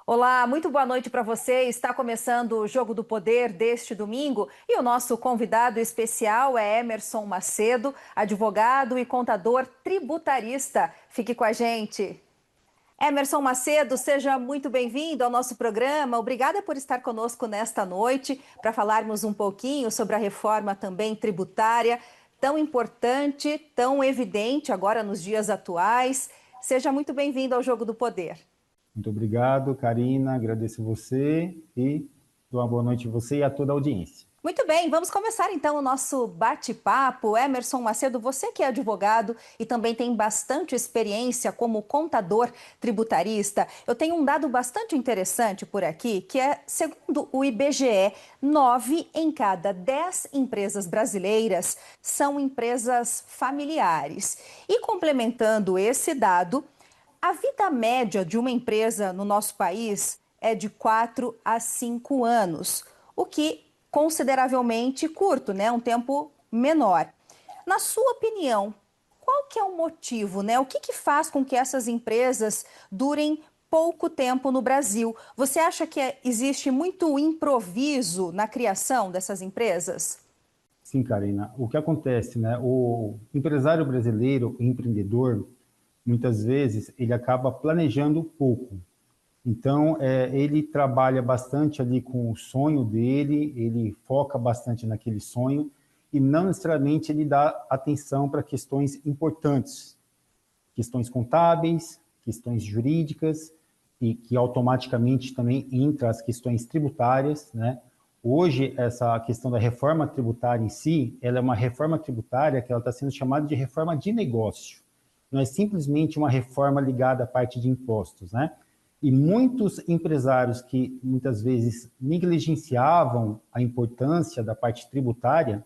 Olá, muito boa noite para você. Está começando o Jogo do Poder deste domingo e o nosso convidado especial é Emerson Macedo, advogado e contador tributarista. Fique com a gente. Emerson Macedo, seja muito bem-vindo ao nosso programa. Obrigada por estar conosco nesta noite para falarmos um pouquinho sobre a reforma também tributária, tão importante, tão evidente agora nos dias atuais. Seja muito bem-vindo ao Jogo do Poder. Muito obrigado, Karina. Agradeço você e dou uma boa noite a você e a toda a audiência. Muito bem, vamos começar então o nosso bate-papo. Emerson Macedo, você que é advogado e também tem bastante experiência como contador tributarista, eu tenho um dado bastante interessante por aqui, que é, segundo o IBGE, 9 em cada 10 empresas brasileiras são empresas familiares. E complementando esse dado, a vida média de uma empresa no nosso país é de 4 a 5 anos, o que consideravelmente curto, né? Um tempo menor. Na sua opinião, qual que é o motivo, né? O que faz com que essas empresas durem pouco tempo no Brasil? Você acha que existe muito improviso na criação dessas empresas? Sim, Karina. O que acontece, né? O empresário brasileiro, o empreendedor, muitas vezes ele acaba planejando pouco. Então, ele trabalha bastante ali com o sonho dele, ele foca bastante naquele sonho e não necessariamente ele dá atenção para questões importantes, questões contábeis, questões jurídicas e que automaticamente também entra as questões tributárias, né? Hoje, essa questão da reforma tributária em si, ela é uma reforma tributária que ela está sendo chamada de reforma de negócio. Não é simplesmente uma reforma ligada à parte de impostos, né? E muitos empresários que muitas vezes negligenciavam a importância da parte tributária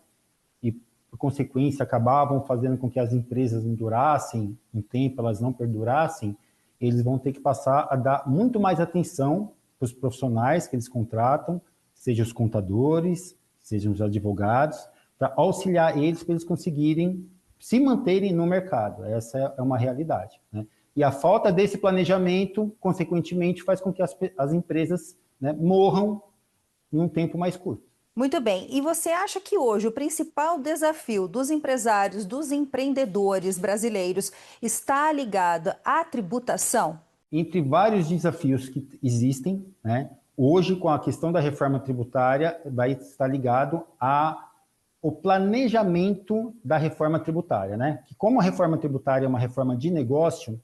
e, por consequência, acabavam fazendo com que as empresas não durassem um tempo, elas não perdurassem, eles vão ter que passar a dar muito mais atenção para os profissionais que eles contratam, sejam os contadores, sejam os advogados, para auxiliar eles para eles conseguirem se manterem no mercado. Essa é uma realidade, né? E a falta desse planejamento, consequentemente, faz com que as empresas, né, morram em um tempo mais curto. Muito bem. E você acha que hoje o principal desafio dos empresários, dos empreendedores brasileiros está ligado à tributação? Entre vários desafios que existem, né, hoje, com a questão da reforma tributária, vai estar ligado ao planejamento da reforma tributária, né? Que como a reforma tributária é uma reforma de negócio,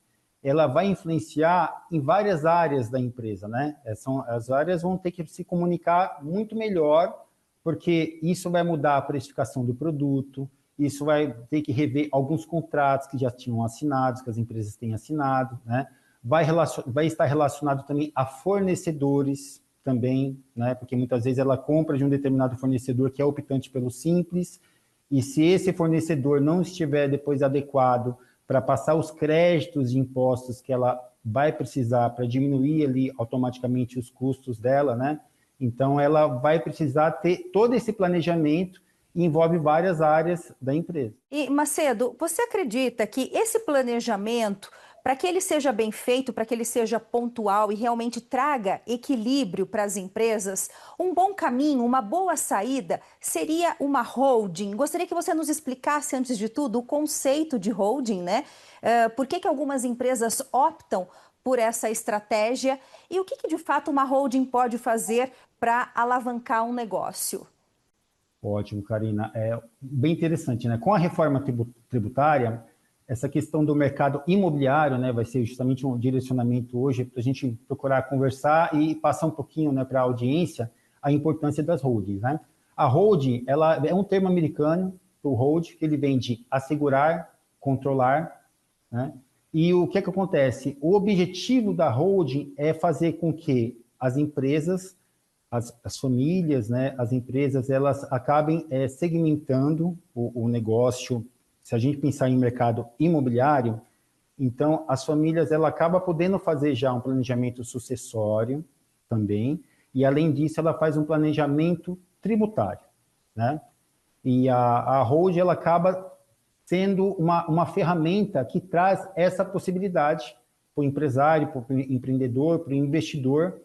ela vai influenciar em várias áreas da empresa, né? As áreas vão ter que se comunicar muito melhor, porque isso vai mudar a precificação do produto, isso vai ter que rever alguns contratos que já tinham assinados, que as empresas têm assinado, né? Vai estar relacionado também a fornecedores também, né? Porque muitas vezes ela compra de um determinado fornecedor que é optante pelo Simples, e se esse fornecedor não estiver depois adequado para passar os créditos de impostos que ela vai precisar para diminuir ali automaticamente os custos dela, né? Então, ela vai precisar ter todo esse planejamento e envolve várias áreas da empresa. E, Macedo, você acredita que esse planejamento, para que ele seja bem feito, para que ele seja pontual e realmente traga equilíbrio para as empresas, um bom caminho, uma boa saída seria uma holding? Gostaria que você nos explicasse, antes de tudo, o conceito de holding, né? Por que algumas empresas optam por essa estratégia e o que de fato uma holding pode fazer para alavancar um negócio? Ótimo, Karina. É bem interessante, né? Com a reforma tributária, essa questão do mercado imobiliário, né, vai ser justamente um direcionamento hoje para a gente procurar conversar e passar um pouquinho, né, para a audiência a importância das holdings, né? A holding, ela é um termo americano, o hold, que ele vem de assegurar, controlar, né? E o que é que acontece? O objetivo da holding é fazer com que as empresas, as famílias, né, as empresas, elas acabem segmentando o negócio. Se a gente pensar em mercado imobiliário, então as famílias ela acaba podendo fazer já um planejamento sucessório também, e além disso ela faz um planejamento tributário, né? E a Hold ela acaba sendo uma ferramenta que traz essa possibilidade para o empresário, para o empreendedor, para o investidor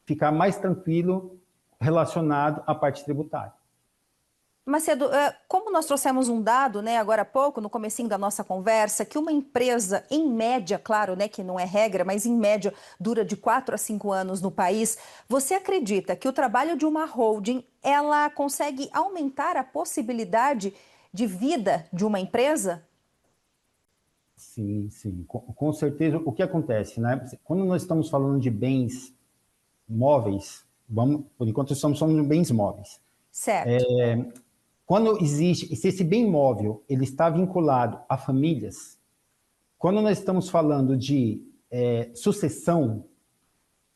ficar mais tranquilo relacionado à parte tributária. Macedo, como nós trouxemos um dado, né, agora há pouco, no comecinho da nossa conversa, que uma empresa, em média, claro, né, que não é regra, mas em média dura de 4 a 5 anos no país, você acredita que o trabalho de uma holding, ela consegue aumentar a possibilidade de vida de uma empresa? Sim, sim, com certeza. O que acontece, né? Quando nós estamos falando de bens móveis, por enquanto estamos falando de bens móveis. Certo. Quando existe, se esse bem móvel ele está vinculado a famílias, quando nós estamos falando de sucessão,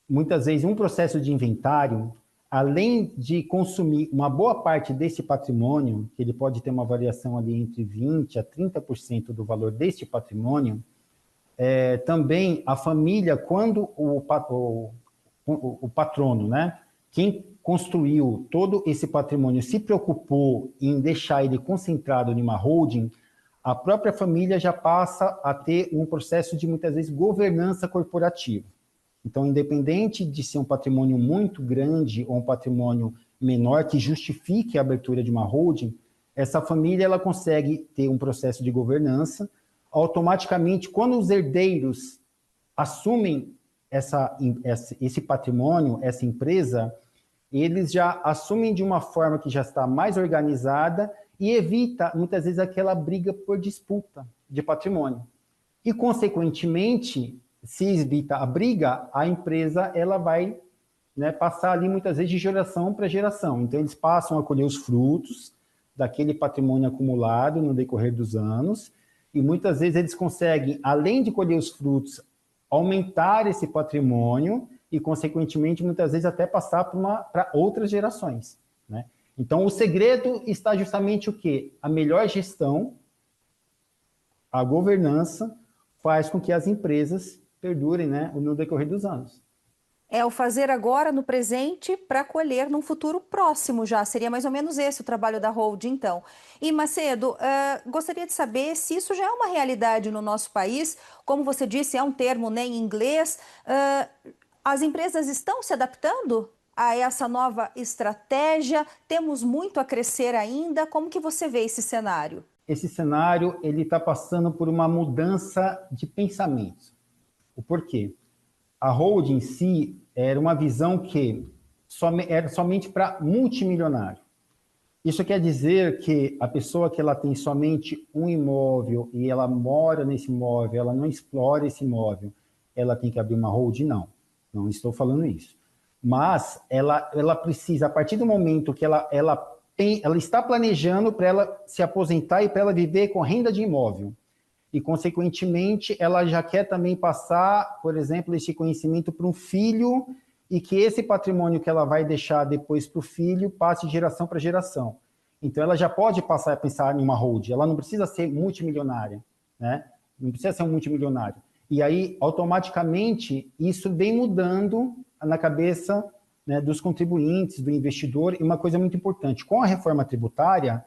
muitas vezes um processo de inventário, além de consumir uma boa parte desse patrimônio, que ele pode ter uma variação ali entre 20% a 30% do valor deste patrimônio, também a família, quando o patrono, né, quem construiu todo esse patrimônio se preocupou em deixar ele concentrado em uma holding, a própria família já passa a ter um processo de, muitas vezes, governança corporativa. Então, independente de ser um patrimônio muito grande ou um patrimônio menor que justifique a abertura de uma holding, essa família ela consegue ter um processo de governança. Automaticamente, quando os herdeiros assumem esse patrimônio, essa empresa, eles já assumem de uma forma que já está mais organizada e evita, muitas vezes, aquela briga por disputa de patrimônio. E, consequentemente, se evita a briga, a empresa ela vai, né, passar ali, muitas vezes, de geração para geração. Então, eles passam a colher os frutos daquele patrimônio acumulado no decorrer dos anos, e muitas vezes eles conseguem, além de colher os frutos, aumentar esse patrimônio e, consequentemente, muitas vezes até passar para outras gerações, né? Então, o segredo está justamente o quê? A melhor gestão, a governança, faz com que as empresas perdurem, né, no decorrer dos anos. É o fazer agora no presente para colher num futuro próximo já. Seria mais ou menos esse o trabalho da holding, então. E, Macedo, gostaria de saber se isso já é uma realidade no nosso país. Como você disse, é um termo, né, em inglês. As empresas estão se adaptando a essa nova estratégia? Temos muito a crescer ainda. Como que você vê esse cenário? Esse cenário ele está passando por uma mudança de pensamento. O porquê? A holding em si era uma visão que era somente para multimilionário. Isso quer dizer que a pessoa que ela tem somente um imóvel e ela mora nesse imóvel, ela não explora esse imóvel, ela tem que abrir uma holding? Não, não estou falando isso. Mas ela precisa, a partir do momento que ela está planejando para ela se aposentar e para ela viver com renda de imóvel, e, consequentemente, ela já quer também passar, por exemplo, esse conhecimento para um filho e que esse patrimônio que ela vai deixar depois para o filho passe de geração para geração. Então, ela já pode passar a pensar em uma holding, ela não precisa ser multimilionária, né? Não precisa ser um multimilionário. E aí, automaticamente, isso vem mudando na cabeça, né, dos contribuintes, do investidor, e uma coisa muito importante, com a reforma tributária,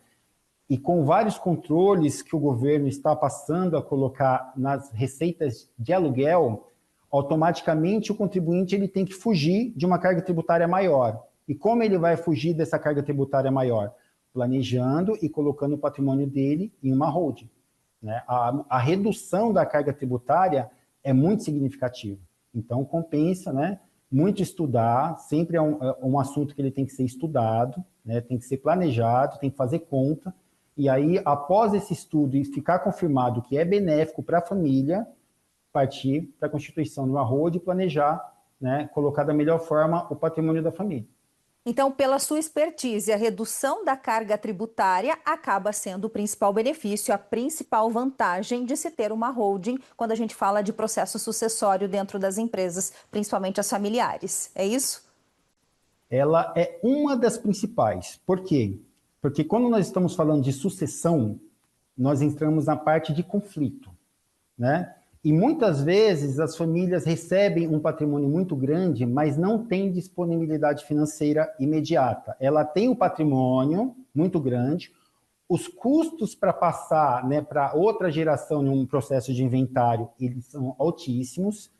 e com vários controles que o governo está passando a colocar nas receitas de aluguel, automaticamente o contribuinte ele tem que fugir de uma carga tributária maior. E como ele vai fugir dessa carga tributária maior? Planejando e colocando o patrimônio dele em uma holding, né? A redução da carga tributária é muito significativa. Então, compensa, né, muito estudar, sempre é um assunto que ele tem que ser estudado, né, tem que ser planejado, tem que fazer conta. E aí, após esse estudo e ficar confirmado que é benéfico para a família, partir para a constituição de uma holding e planejar, né, colocar da melhor forma o patrimônio da família. Então, pela sua expertise, a redução da carga tributária acaba sendo o principal benefício, a principal vantagem de se ter uma holding quando a gente fala de processo sucessório dentro das empresas, principalmente as familiares. É isso? Ela é uma das principais. Por quê? Porque quando nós estamos falando de sucessão, nós entramos na parte de conflito, né? E muitas vezes as famílias recebem um patrimônio muito grande, mas não tem disponibilidade financeira imediata. Ela tem um patrimônio muito grande, os custos para passar, né, para outra geração em um processo de inventário, eles são altíssimos,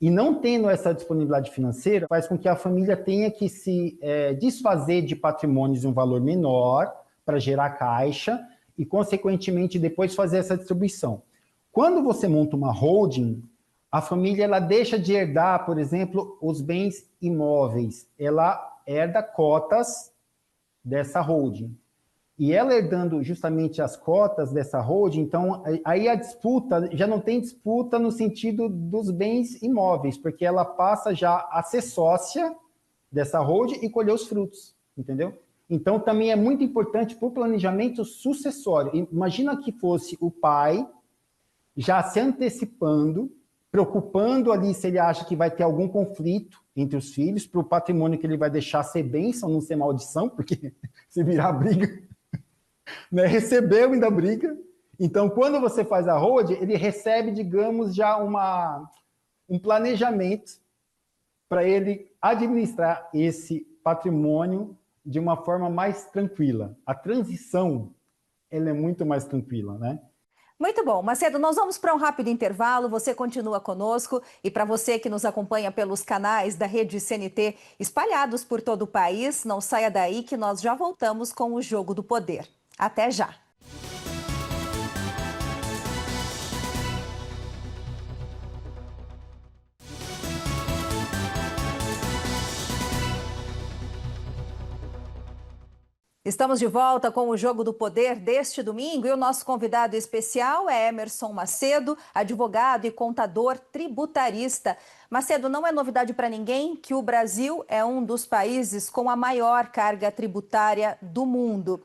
e não tendo essa disponibilidade financeira, faz com que a família tenha que se desfazer de patrimônios de um valor menor para gerar caixa e, consequentemente, depois fazer essa distribuição. Quando você monta uma holding, a família ela deixa de herdar, por exemplo, os bens imóveis. Ela herda cotas dessa holding. E ela herdando justamente as cotas dessa holding, então aí a disputa, já não tem disputa no sentido dos bens imóveis, porque ela passa já a ser sócia dessa holding e colher os frutos, entendeu? Então também é muito importante para o planejamento sucessório. Imagina que fosse o pai já se antecipando, preocupando ali se ele acha que vai ter algum conflito entre os filhos, para o patrimônio que ele vai deixar ser bênção, não ser maldição, porque se virar briga... Né, recebeu ainda briga. Então, quando você faz a holding, ele recebe, digamos, já um planejamento para ele administrar esse patrimônio de uma forma mais tranquila. A transição, ela é muito mais tranquila, né? Muito bom. Macedo, nós vamos para um rápido intervalo, você continua conosco e para você que nos acompanha pelos canais da Rede CNT espalhados por todo o país, não saia daí que nós já voltamos com o Jogo do Poder. Até já! Estamos de volta com o Jogo do Poder deste domingo e o nosso convidado especial é Emerson Macedo, advogado e contador tributarista. Macedo, não é novidade para ninguém que o Brasil é um dos países com a maior carga tributária do mundo.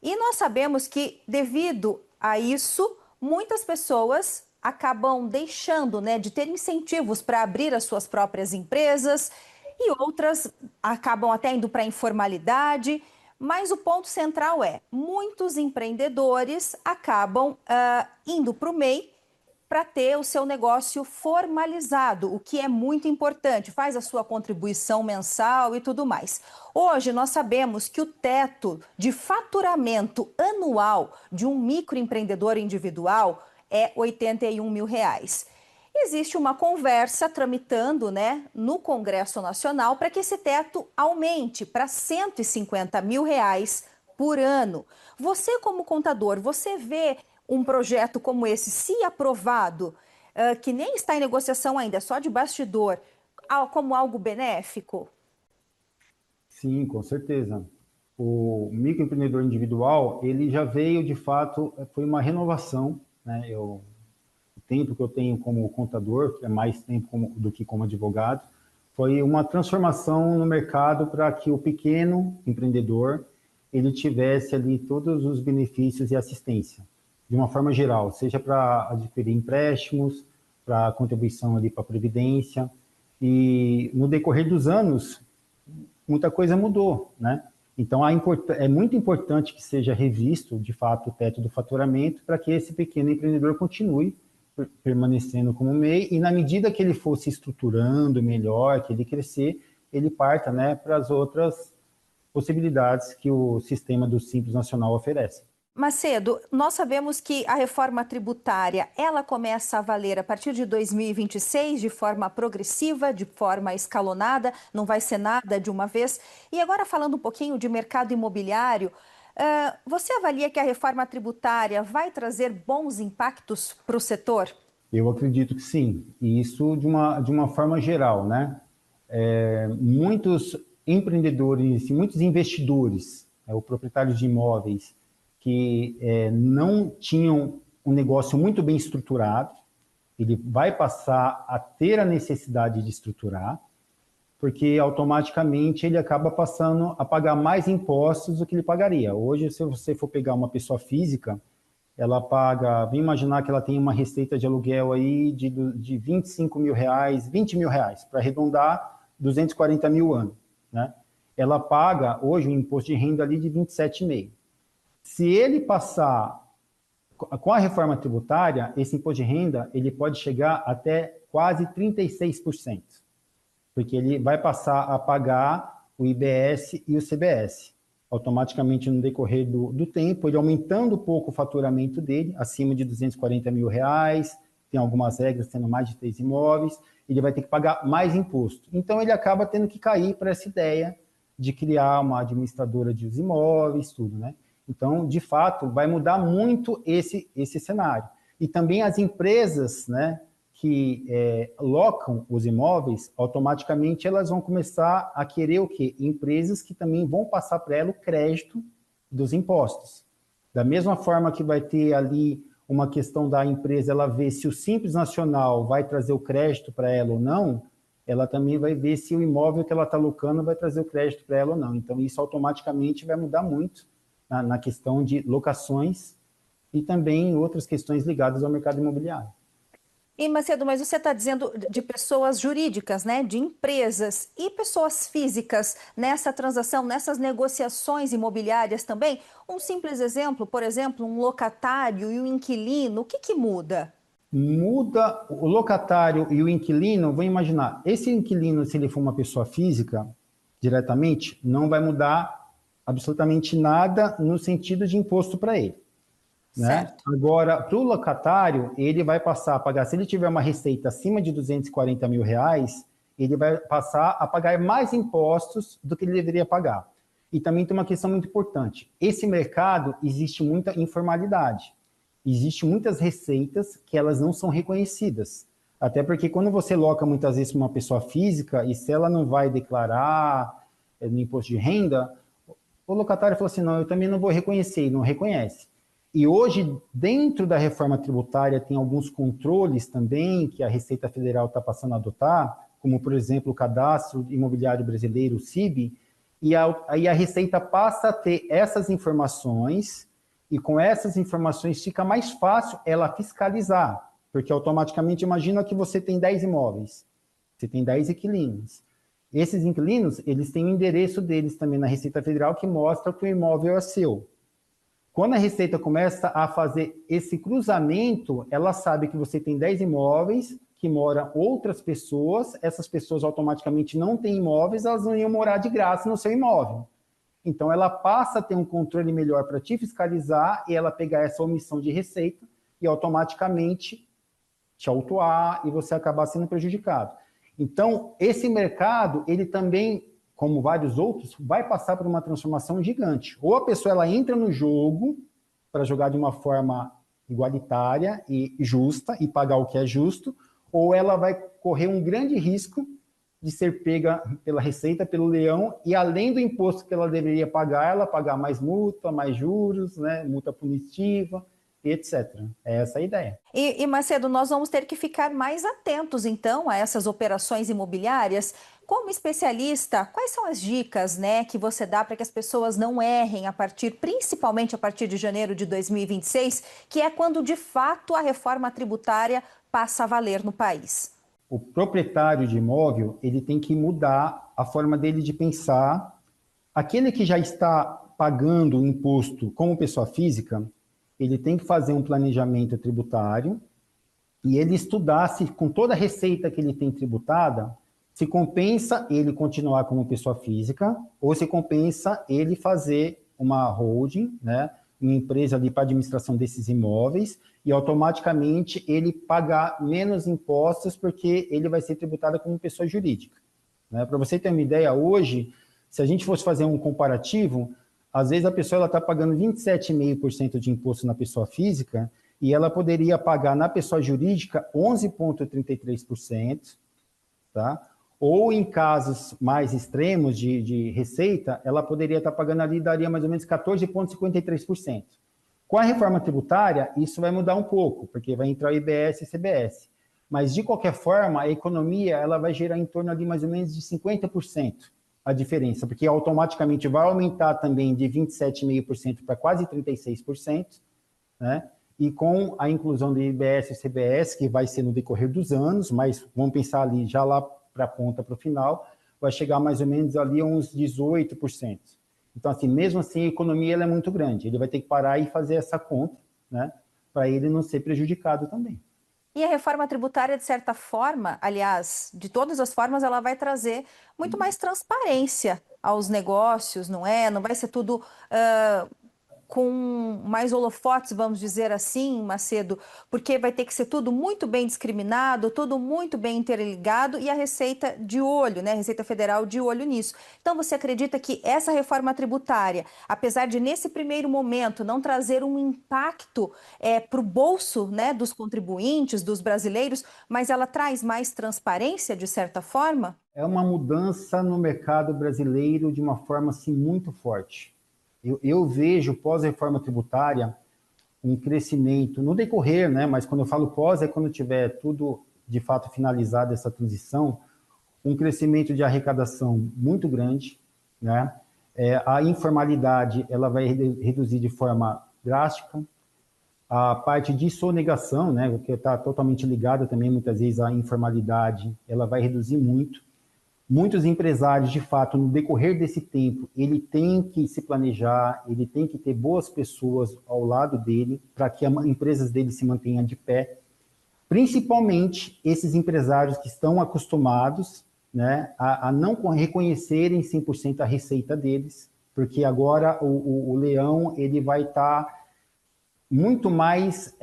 E nós sabemos que, devido a isso, muitas pessoas acabam deixando, de ter incentivos para abrir as suas próprias empresas e outras acabam até indo para a informalidade. Mas o ponto central é, muitos empreendedores acabam indo para o MEI para ter o seu negócio formalizado, o que é muito importante, faz a sua contribuição mensal e tudo mais. Hoje nós sabemos que o teto de faturamento anual de um microempreendedor individual é R$ 81 mil. Existe uma conversa tramitando, no Congresso Nacional para que esse teto aumente para R$ 150 mil por ano. Você, como contador, você vê um projeto como esse, se aprovado, que nem está em negociação ainda, só de bastidor, como algo benéfico? Sim, com certeza. O microempreendedor individual, ele já veio, de fato, foi uma renovação, né? O tempo que eu tenho como contador, que é mais tempo do que como advogado, foi uma transformação no mercado para que o pequeno empreendedor ele tivesse ali todos os benefícios e assistência, de uma forma geral, seja para adquirir empréstimos, para contribuição ali para a Previdência, e no decorrer dos anos, muita coisa mudou, né? Então, é muito importante que seja revisto, de fato, o teto do faturamento para que esse pequeno empreendedor continue permanecendo como MEI, e na medida que ele for se estruturando melhor, que ele crescer, ele parta, para as outras possibilidades que o sistema do Simples Nacional oferece. Macedo, nós sabemos que a reforma tributária, ela começa a valer a partir de 2026 de forma progressiva, de forma escalonada, não vai ser nada de uma vez. E agora falando um pouquinho de mercado imobiliário, você avalia que a reforma tributária vai trazer bons impactos para o setor? Eu acredito que sim, e isso de uma forma geral, né? Muitos empreendedores, muitos investidores, o proprietário de imóveis, que não tinham um negócio muito bem estruturado, ele vai passar a ter a necessidade de estruturar, porque automaticamente ele acaba passando a pagar mais impostos do que ele pagaria. Hoje, se você for pegar uma pessoa física, ela paga, vem imaginar que ela tem uma receita de aluguel aí de 25 mil reais, 20 mil reais, para arredondar 240 mil ano, né? Ela paga hoje um imposto de renda ali de 27,5%. Se ele passar, com a reforma tributária, esse imposto de renda, ele pode chegar até quase 36%, porque ele vai passar a pagar o IBS e o CBS. automaticamente no decorrer do tempo, ele aumentando um pouco o faturamento dele, acima de 240 mil reais, tem algumas regras, tendo mais de 3 imóveis, ele vai ter que pagar mais imposto. Então, ele acaba tendo que cair para essa ideia de criar uma administradora de imóveis, tudo, né? Então, de fato, vai mudar muito esse cenário. E também as empresas, né, que locam os imóveis, automaticamente elas vão começar a querer o quê? Empresas que também vão passar para ela o crédito dos impostos. Da mesma forma que vai ter ali uma questão da empresa, ela ver se o Simples Nacional vai trazer o crédito para ela ou não, ela também vai ver se o imóvel que ela está locando vai trazer o crédito para ela ou não. Então, isso automaticamente vai mudar muito na questão de locações e também em outras questões ligadas ao mercado imobiliário. E, Macedo, mas você está dizendo de pessoas jurídicas, né, de empresas e pessoas físicas nessa transação, nessas negociações imobiliárias também? Um simples exemplo, por exemplo, um locatário e um inquilino, o que muda? Muda o locatário e o inquilino, vamos imaginar, esse inquilino, se ele for uma pessoa física, diretamente, não vai mudar absolutamente nada no sentido de imposto para ele. Né? Agora, para o locatário, ele vai passar a pagar, se ele tiver uma receita acima de 240 mil reais, ele vai passar a pagar mais impostos do que ele deveria pagar. E também tem uma questão muito importante. Esse mercado, existe muita informalidade. Existem muitas receitas que elas não são reconhecidas. Até porque quando você loca muitas vezes para uma pessoa física, e se ela não vai declarar no imposto de renda, o locatário falou assim, não, eu também não vou reconhecer, e não reconhece. E hoje, dentro da reforma tributária, tem alguns controles também que a Receita Federal está passando a adotar, como, por exemplo, o Cadastro Imobiliário Brasileiro, o CIB, e aí a Receita passa a ter essas informações, e com essas informações fica mais fácil ela fiscalizar, porque automaticamente, imagina que você tem 10 imóveis, você tem 10 inquilinos. Esses inquilinos, eles têm o endereço deles também na Receita Federal, que mostra que o imóvel é seu. Quando a Receita começa a fazer esse cruzamento, ela sabe que você tem 10 imóveis, que moram outras pessoas, essas pessoas automaticamente não têm imóveis, elas não iam morar de graça no seu imóvel. Então, ela passa a ter um controle melhor para te fiscalizar e ela pegar essa omissão de receita e automaticamente te autuar e você acabar sendo prejudicado. Então, esse mercado, ele também, como vários outros, vai passar por uma transformação gigante. Ou a pessoa ela entra no jogo para jogar de uma forma igualitária e justa e pagar o que é justo, ou ela vai correr um grande risco de ser pega pela Receita, pelo leão, e além do imposto que ela deveria pagar, ela pagar mais multa, mais juros, né, multa punitiva, etc. É essa a ideia. E, Macedo, nós vamos ter que ficar mais atentos, então, a essas operações imobiliárias. Como especialista, quais são as dicas, né, que você dá para que as pessoas não errem principalmente a partir de janeiro de 2026, que é quando, de fato, a reforma tributária passa a valer no país? O proprietário de imóvel, ele tem que mudar a forma dele de pensar. Aquele que já está pagando o imposto como pessoa física, ele tem que fazer um planejamento tributário e ele estudar se com toda a receita que ele tem tributada, se compensa ele continuar como pessoa física ou se compensa ele fazer uma holding, né, uma empresa ali para administração desses imóveis e automaticamente ele pagar menos impostos porque ele vai ser tributado como pessoa jurídica. Né? Para você ter uma ideia, hoje, se a gente fosse fazer um comparativo, às vezes a pessoa está pagando 27,5% de imposto na pessoa física e ela poderia pagar na pessoa jurídica 11,33%, tá? Ou em casos mais extremos de receita, ela poderia estar pagando ali, daria mais ou menos 14,53%. Com a reforma tributária, isso vai mudar um pouco, porque vai entrar o IBS e CBS. Mas, de qualquer forma, a economia ela vai gerar em torno ali mais ou menos de 50% a diferença, porque automaticamente vai aumentar também de 27,5% para quase 36%, né? E com a inclusão do IBS e CBS, que vai ser no decorrer dos anos, mas vamos pensar ali já lá para a ponta, para o final, vai chegar mais ou menos ali a uns 18%. Então, assim, mesmo assim, a economia ela é muito grande. Ele vai ter que parar e fazer essa conta, né, para ele não ser prejudicado também. E a reforma tributária, de certa forma, aliás, de todas as formas, ela vai trazer muito mais transparência aos negócios, não é? Não vai ser tudo com mais holofotes, vamos dizer assim, Macedo, porque vai ter que ser tudo muito bem discriminado, tudo muito bem interligado e a Receita de olho, né? A Receita Federal de olho nisso. Então, você acredita que essa reforma tributária, apesar de nesse primeiro momento não trazer um impacto para o bolso, né, dos contribuintes, dos brasileiros, mas ela traz mais transparência de certa forma? É uma mudança no mercado brasileiro de uma forma assim, muito forte. Eu vejo, pós-reforma tributária, um crescimento no decorrer, né? Mas quando eu falo pós, é quando tiver tudo de fato finalizado essa transição, um crescimento de arrecadação muito grande, né? A informalidade ela vai reduzir de forma drástica. A parte de sonegação, né, que está totalmente ligada também muitas vezes à informalidade, ela vai reduzir muito. Muitos empresários, de fato, no decorrer desse tempo, ele tem que se planejar, ele tem que ter boas pessoas ao lado dele para que as empresas dele se mantenham de pé. Principalmente esses empresários que estão acostumados, né, a não reconhecerem 100% a receita deles, porque agora o leão ele vai estar muito mais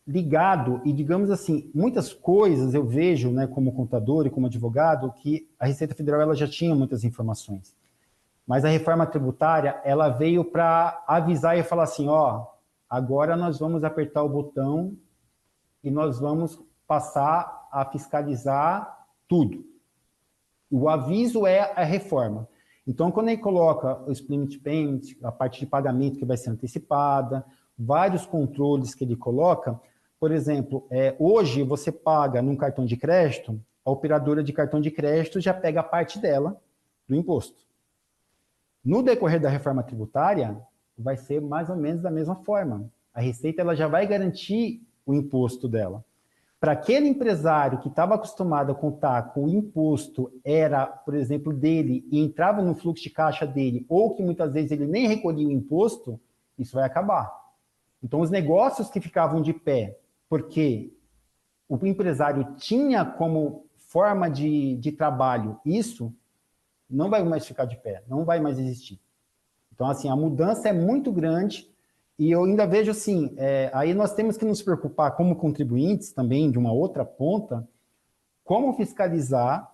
ligado e, digamos assim, muitas coisas eu vejo, né, como contador e como advogado, que a Receita Federal ela já tinha muitas informações. Mas a reforma tributária, ela veio para avisar e falar assim, ó, agora nós vamos apertar o botão e nós vamos passar a fiscalizar tudo. O aviso é a reforma. Então, quando ele coloca o split payment, a parte de pagamento que vai ser antecipada, vários controles que ele coloca, por exemplo, hoje você paga num cartão de crédito, a operadora de cartão de crédito já pega a parte dela do imposto. No decorrer da reforma tributária, vai ser mais ou menos da mesma forma. A Receita ela já vai garantir o imposto dela. Para aquele empresário que estava acostumado a contar com o imposto era, por exemplo, dele e entrava no fluxo de caixa dele, ou que muitas vezes ele nem recolhia o imposto, isso vai acabar. Então, os negócios que ficavam de pé, porque o empresário tinha como forma de trabalho isso, não vai mais ficar de pé, não vai mais existir. Então, assim, a mudança é muito grande e eu ainda vejo assim, aí nós temos que nos preocupar como contribuintes também, de uma outra ponta, como fiscalizar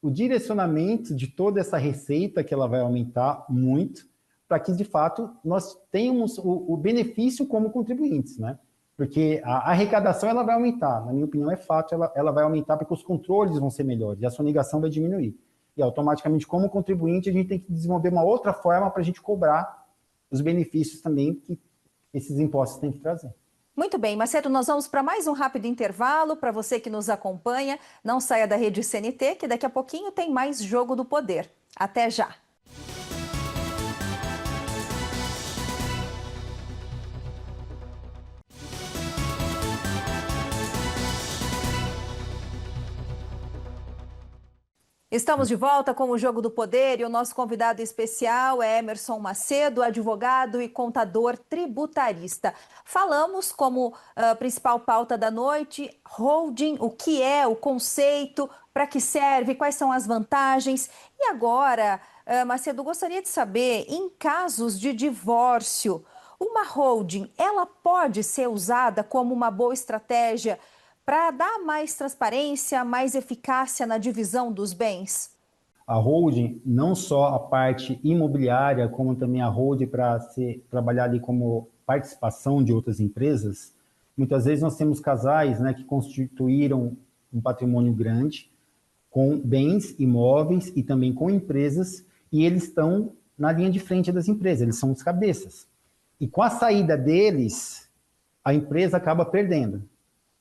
o direcionamento de toda essa receita que ela vai aumentar muito, para que, de fato, nós tenhamos o benefício como contribuintes, né? Porque a arrecadação ela vai aumentar, na minha opinião é fato, ela vai aumentar porque os controles vão ser melhores e a sonegação vai diminuir. E automaticamente, como contribuinte, a gente tem que desenvolver uma outra forma para a gente cobrar os benefícios também que esses impostos têm que trazer. Muito bem, Macedo, nós vamos para mais um rápido intervalo. Para você que nos acompanha, não saia da rede CNT, que daqui a pouquinho tem mais Jogo do Poder. Até já! Estamos de volta com o Jogo do Poder e o nosso convidado especial é Emerson Macedo, advogado e contador tributarista. Falamos como principal pauta da noite, holding, o que é, o conceito, para que serve, quais são as vantagens. E agora, Macedo, gostaria de saber, em casos de divórcio, uma holding, ela pode ser usada como uma boa estratégia para dar mais transparência, mais eficácia na divisão dos bens? A holding, não só a parte imobiliária, como também a holding para trabalhar ali como participação de outras empresas, muitas vezes nós temos casais, né, que constituíram um patrimônio grande, com bens imóveis e também com empresas, e eles estão na linha de frente das empresas, eles são os cabeças. E com a saída deles, a empresa acaba perdendo.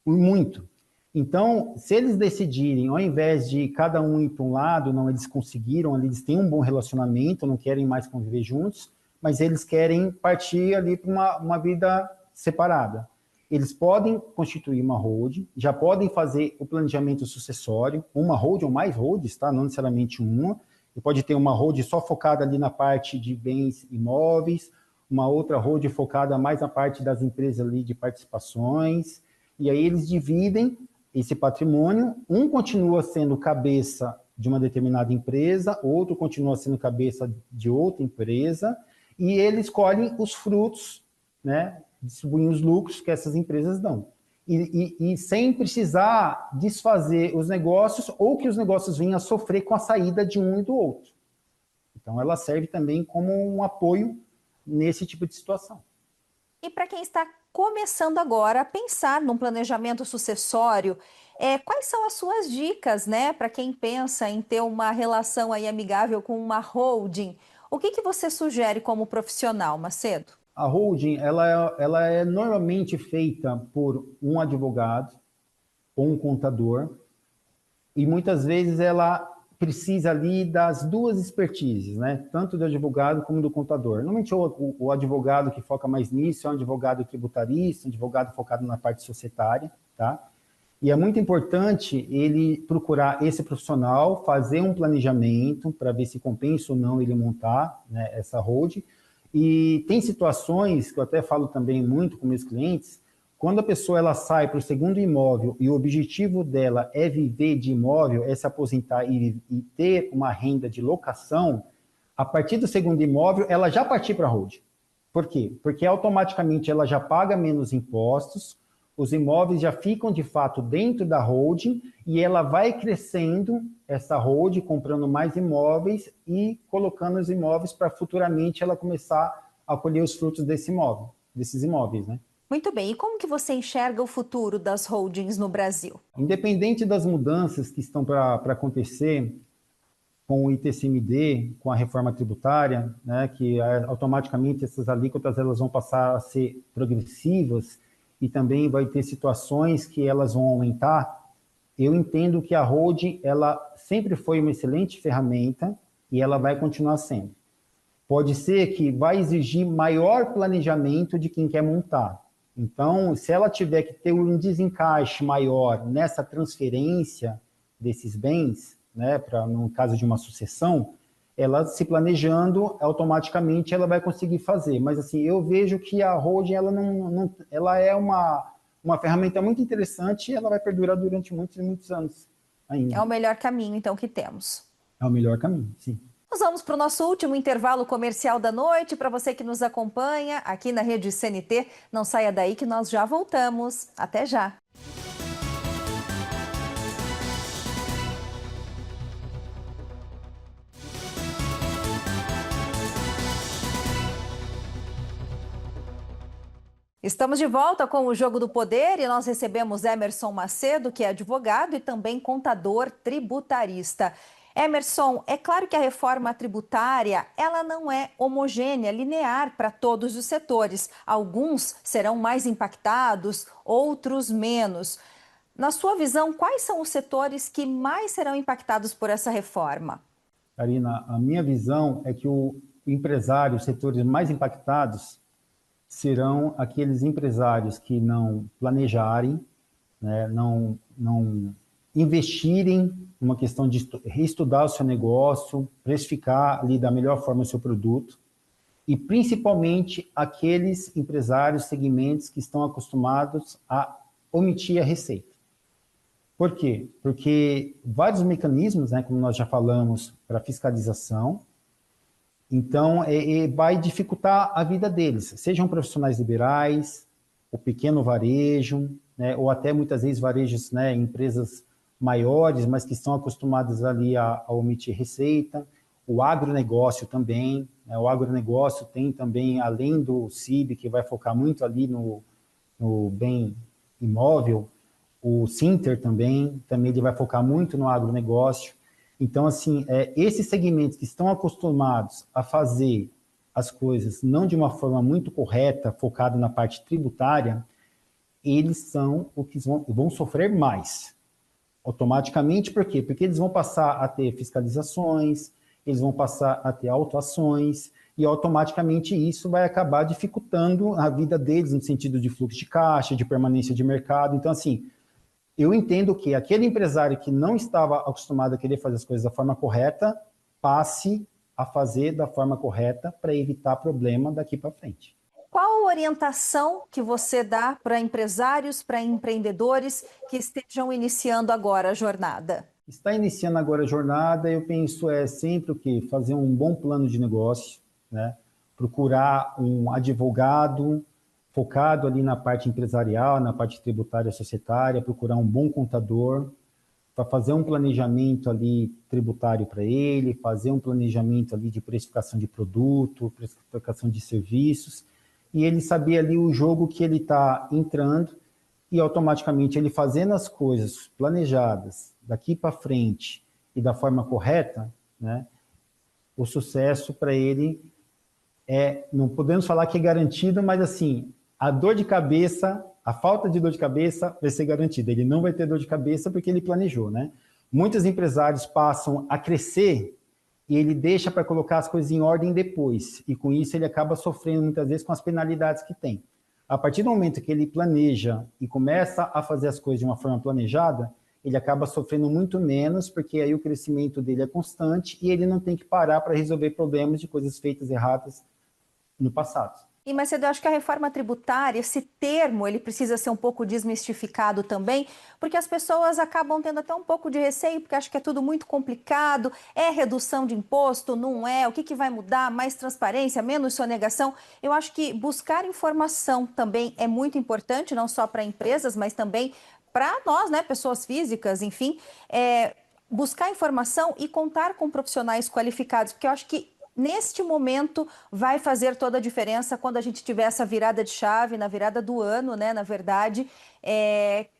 Muito. Então, se eles decidirem, ao invés de cada um ir para um lado, não, eles conseguiram, eles têm um bom relacionamento, não querem mais conviver juntos, mas eles querem partir ali para uma vida separada. Eles podem constituir uma holding, já podem fazer o planejamento sucessório, uma holding ou mais holdings, tá? Não necessariamente uma, e pode ter uma holding só focada ali na parte de bens imóveis, uma outra holding focada mais na parte das empresas ali de participações. e aí eles dividem esse patrimônio, um continua sendo cabeça de uma determinada empresa, outro continua sendo cabeça de outra empresa, e eles colhem os frutos, né, distribuem os lucros que essas empresas dão. E sem precisar desfazer os negócios ou que os negócios venham a sofrer com a saída de um e do outro. Então, ela serve também como um apoio nesse tipo de situação. E para quem está começando agora a pensar num planejamento sucessório, quais são as suas dicas, né, para quem pensa em ter uma relação aí amigável com uma holding? O que você sugere como profissional, Macedo? A holding, ela é normalmente feita por um advogado ou um contador, e muitas vezes ela precisa ali das duas expertises, né? Tanto do advogado como do contador. Normalmente o advogado que foca mais nisso é um advogado tributarista, um advogado focado na parte societária, tá? E é muito importante ele procurar esse profissional, fazer um planejamento para ver se compensa ou não ele montar, né, essa holding. E tem situações que eu até falo também muito com meus clientes, quando a pessoa ela sai para o segundo imóvel e o objetivo dela é viver de imóvel, é se aposentar e ter uma renda de locação, a partir do segundo imóvel, ela já partir para a holding. Por quê? Porque automaticamente ela já paga menos impostos, os imóveis já ficam de fato dentro da holding e ela vai crescendo essa holding, comprando mais imóveis e colocando os imóveis para futuramente ela começar a colher os frutos desse imóvel, desses imóveis, né? Muito bem, e como que você enxerga o futuro das holdings no Brasil? Independente das mudanças que estão para acontecer com o ITCMD, com a reforma tributária, né, que automaticamente essas alíquotas elas vão passar a ser progressivas e também vai ter situações que elas vão aumentar, eu entendo que a holding ela sempre foi uma excelente ferramenta e ela vai continuar sendo. Pode ser que vai exigir maior planejamento de quem quer montar. Então, se ela tiver que ter um desencaixe maior nessa transferência desses bens, né, no caso de uma sucessão, ela se planejando, automaticamente ela vai conseguir fazer. Mas assim, eu vejo que a holding ela é uma ferramenta muito interessante e ela vai perdurar durante muitos e muitos anos ainda. É o melhor caminho, então, que temos. É o melhor caminho, sim. Nós vamos para o nosso último intervalo comercial da noite. Para você que nos acompanha aqui na Rede CNT, não saia daí que nós já voltamos. Até já! Estamos de volta com o Jogo do Poder e nós recebemos Emerson Macedo, que é advogado e também contador tributarista. Emerson, é claro que a reforma tributária, ela não é homogênea, linear para todos os setores. Alguns serão mais impactados, outros menos. Na sua visão, quais são os setores que mais serão impactados por essa reforma? Karina, a minha visão é que o empresário, os setores mais impactados serão aqueles empresários que não planejarem, né, não investirem numa questão de reestudar o seu negócio, precificar ali da melhor forma o seu produto, e principalmente aqueles empresários, segmentos que estão acostumados a omitir a receita. Por quê? Porque vários mecanismos, né, como nós já falamos, para fiscalização, então vai dificultar a vida deles, sejam profissionais liberais, o pequeno varejo, né, ou até muitas vezes varejos, né, empresas maiores, mas que estão acostumadas ali a omitir receita, o agronegócio também, né, o agronegócio tem também, além do CIB, que vai focar muito ali no bem imóvel, o Sinter também ele vai focar muito no agronegócio. Então, assim, esses segmentos que estão acostumados a fazer as coisas não de uma forma muito correta, focado na parte tributária, eles são os que vão sofrer mais. Automaticamente, por quê? Porque eles vão passar a ter fiscalizações, eles vão passar a ter autuações, e automaticamente isso vai acabar dificultando a vida deles no sentido de fluxo de caixa, de permanência de mercado. Então, assim, eu entendo que aquele empresário que não estava acostumado a querer fazer as coisas da forma correta, passe a fazer da forma correta para evitar problema daqui para frente. Qual orientação que você dá para empresários, para empreendedores que estejam iniciando agora a jornada? Está iniciando agora a jornada, eu penso sempre o quê? Fazer um bom plano de negócio, né? Procurar um advogado focado ali na parte empresarial, na parte tributária societária, procurar um bom contador para fazer um planejamento ali tributário para ele, fazer um planejamento ali de precificação de produto, precificação de serviços, e ele saber ali o jogo que ele está entrando e automaticamente ele fazendo as coisas planejadas daqui para frente e da forma correta, né, o sucesso para ele não podemos falar que é garantido, mas assim, a dor de cabeça, a falta de dor de cabeça vai ser garantida. Ele não vai ter dor de cabeça porque ele planejou, né? Muitos empresários passam a crescer e ele deixa para colocar as coisas em ordem depois. E com isso ele acaba sofrendo muitas vezes com as penalidades que tem. A partir do momento que ele planeja e começa a fazer as coisas de uma forma planejada, ele acaba sofrendo muito menos, porque aí o crescimento dele é constante e ele não tem que parar para resolver problemas de coisas feitas erradas no passado. E Macedo, eu acho que a reforma tributária, esse termo, ele precisa ser um pouco desmistificado também, porque as pessoas acabam tendo até um pouco de receio, porque acham que é tudo muito complicado, é redução de imposto, não é, o que vai mudar, mais transparência, menos sonegação. Eu acho que buscar informação também é muito importante, não só para empresas, mas também para nós, né, pessoas físicas, enfim, buscar informação e contar com profissionais qualificados, porque eu acho que neste momento vai fazer toda a diferença quando a gente tiver essa virada de chave, na virada do ano, né, na verdade,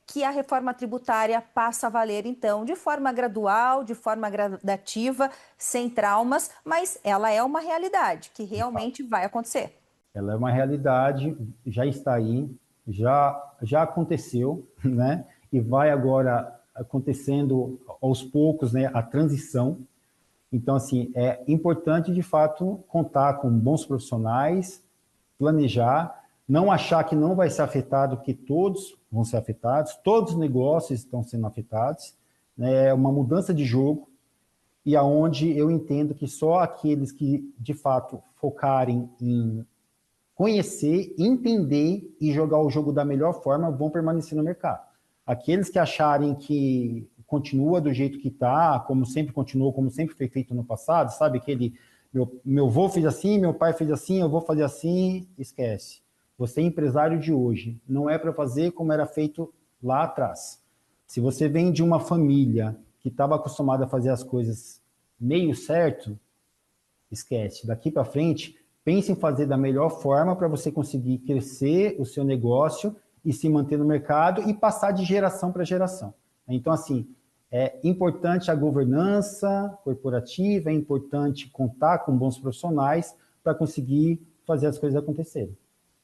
que a reforma tributária passa a valer, então, de forma gradual, de forma gradativa, sem traumas, mas ela é uma realidade que realmente vai acontecer. Ela é uma realidade, já está aí, já aconteceu, né, e vai agora acontecendo aos poucos, né, a transição. Então, assim, é importante, de fato, contar com bons profissionais, planejar, não achar que não vai ser afetado, que todos vão ser afetados, todos os negócios estão sendo afetados, né? É uma mudança de jogo, e aonde eu entendo que só aqueles que, de fato, focarem em conhecer, entender e jogar o jogo da melhor forma vão permanecer no mercado. Aqueles que acharem que continua do jeito que está, como sempre continuou, como sempre foi feito no passado, sabe? Aquele, meu avô fez assim, meu pai fez assim, eu vou fazer assim, esquece. Você é empresário de hoje, não é para fazer como era feito lá atrás. Se você vem de uma família que estava acostumada a fazer as coisas meio certo, esquece. Daqui para frente, pense em fazer da melhor forma para você conseguir crescer o seu negócio e se manter no mercado e passar de geração para geração. Então, assim, é importante a governança corporativa, é importante contar com bons profissionais para conseguir fazer as coisas acontecerem.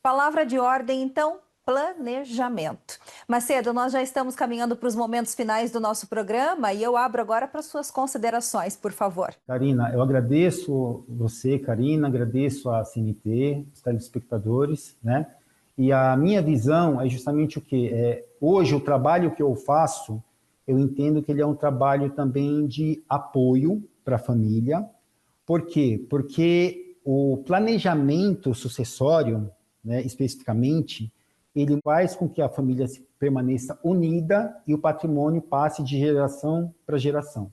Palavra de ordem, então, planejamento. Macedo, nós já estamos caminhando para os momentos finais do nosso programa e eu abro agora para suas considerações, por favor. Karina, eu agradeço você, Karina, agradeço a CNT, os telespectadores, né? E a minha visão é justamente o quê? Hoje, o trabalho que eu faço, eu entendo que ele é um trabalho também de apoio para a família. Por quê? Porque o planejamento sucessório, né, especificamente, ele faz com que a família permaneça unida e o patrimônio passe de geração para geração.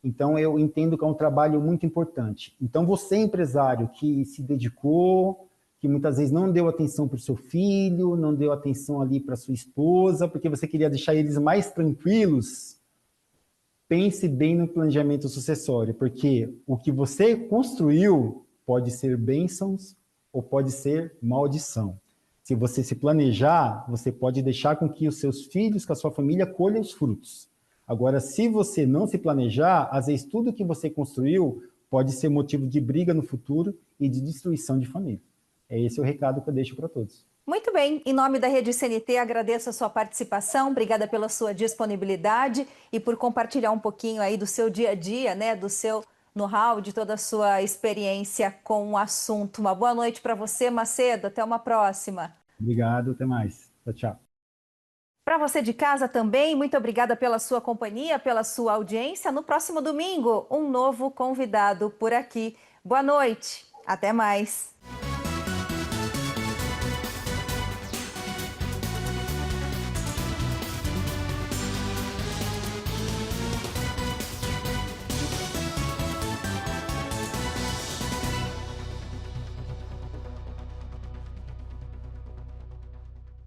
Então, eu entendo que é um trabalho muito importante. Então, você, empresário que se dedicou, que muitas vezes não deu atenção para o seu filho, não deu atenção ali para sua esposa, porque você queria deixar eles mais tranquilos, pense bem no planejamento sucessório, porque o que você construiu pode ser bênçãos ou pode ser maldição. Se você se planejar, você pode deixar com que os seus filhos, com a sua família, colham os frutos. Agora, se você não se planejar, às vezes tudo que você construiu pode ser motivo de briga no futuro e de destruição de família. É esse o recado que eu deixo para todos. Muito bem, em nome da Rede CNT, agradeço a sua participação, obrigada pela sua disponibilidade e por compartilhar um pouquinho aí do seu dia a dia, né, do seu know-how, de toda a sua experiência com o assunto. Uma boa noite para você, Macedo, até uma próxima. Obrigado, até mais. Tchau, tchau. Para você de casa também, muito obrigada pela sua companhia, pela sua audiência. No próximo domingo, um novo convidado por aqui. Boa noite, até mais.